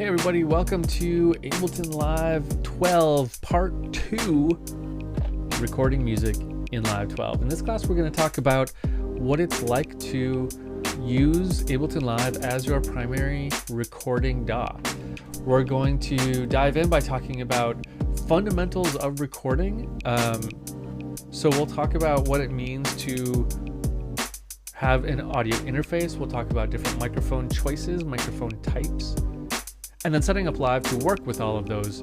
Hey everybody, welcome to Ableton Live 12 Part 2, recording music in Live 12. In this class we're going to talk about what it's like to use Ableton Live as your primary recording DAW. We're going to dive in by talking about fundamentals of recording. So we'll talk about what it means to have an audio interface. We'll talk about different microphone choices, microphone types, and then setting up Live to work with all of those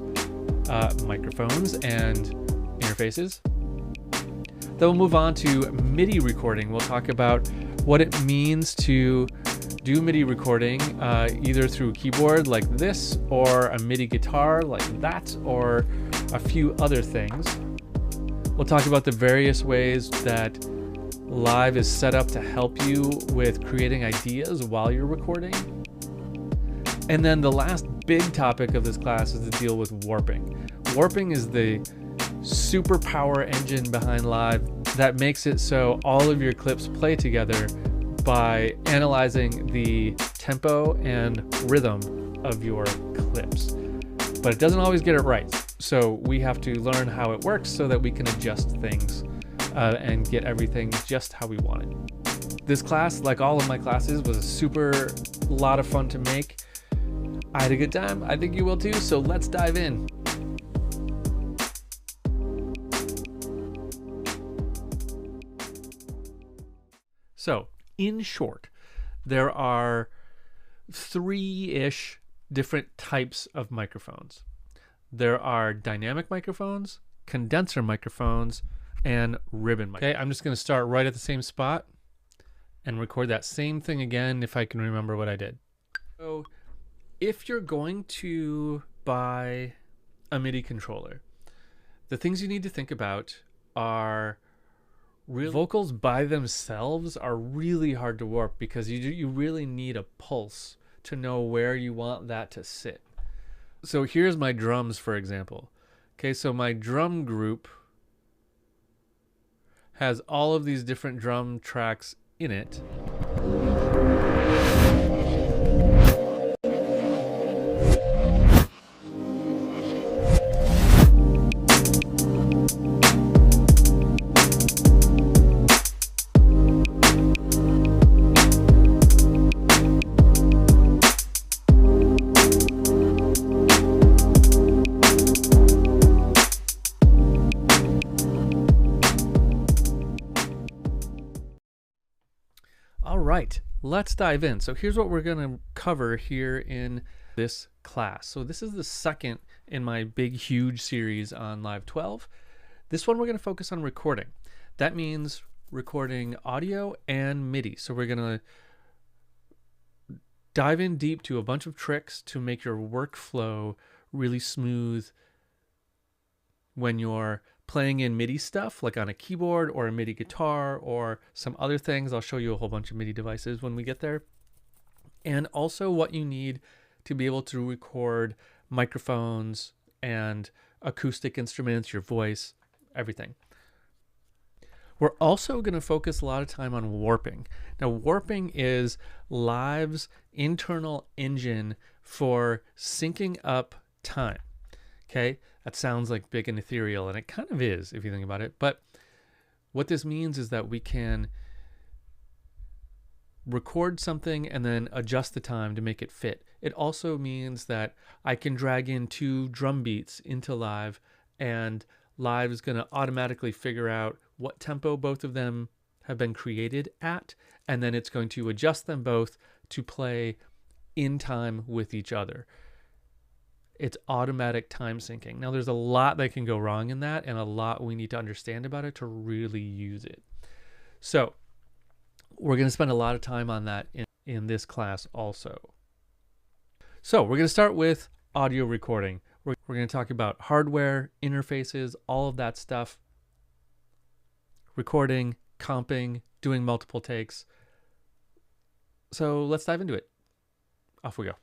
microphones and interfaces. Then we'll move on to MIDI recording. We'll talk about what it means to do MIDI recording either through keyboard like this, or a MIDI guitar like that, or a few other things. We'll talk about the various ways that Live is set up to help you with creating ideas while you're recording. And then the last big topic of this class is to deal with warping. Warping is the superpower engine behind Live that makes it so all of your clips play together by analyzing the tempo and rhythm of your clips. But it doesn't always get it right. So we have to learn how it works so that we can adjust things and get everything just how we want it. This class, like all of my classes, was a super lot of fun to make. I had a good time. I think you will too. So let's dive in. So, in short, there are three-ish different types of microphones. There are dynamic microphones, condenser microphones, and ribbon microphones. Okay, I'm just going to start right at the same spot and record that same thing again if I can remember what I did. So, if you're going to buy a MIDI controller, the things you need to think about are vocals by themselves are really hard to warp because you really need a pulse to know where you want that to sit. So here's my drums, for example. Okay, so my drum group has all of these different drum tracks in it. All right, let's dive in. So here's what we're going to cover here in this class. So this is the second in my big, huge series on Live 12. This one we're going to focus on recording. That means recording audio and MIDI. So we're going to dive in deep to a bunch of tricks to make your workflow really smooth when you're playing in MIDI stuff, like on a keyboard or a MIDI guitar or some other things. I'll show you a whole bunch of MIDI devices when we get there. And also what you need to be able to record microphones and acoustic instruments, your voice, everything. We're also going to focus a lot of time on warping. Now, warping is Live's internal engine for syncing up time. Okay, that sounds like big and ethereal, and it kind of is if you think about it. But what this means is that we can record something and then adjust the time to make it fit. It also means that I can drag in two drum beats into Live, and Live is going to automatically figure out what tempo both of them have been created at, and then it's going to adjust them both to play in time with each other. It's automatic time syncing. Now, there's a lot that can go wrong in that, and a lot we need to understand about it to really use it. So we're going to spend a lot of time on that in this class also. So we're going to start with audio recording. We're going to talk about hardware, interfaces, all of that stuff, recording, comping, doing multiple takes. So let's dive into it. Off we go.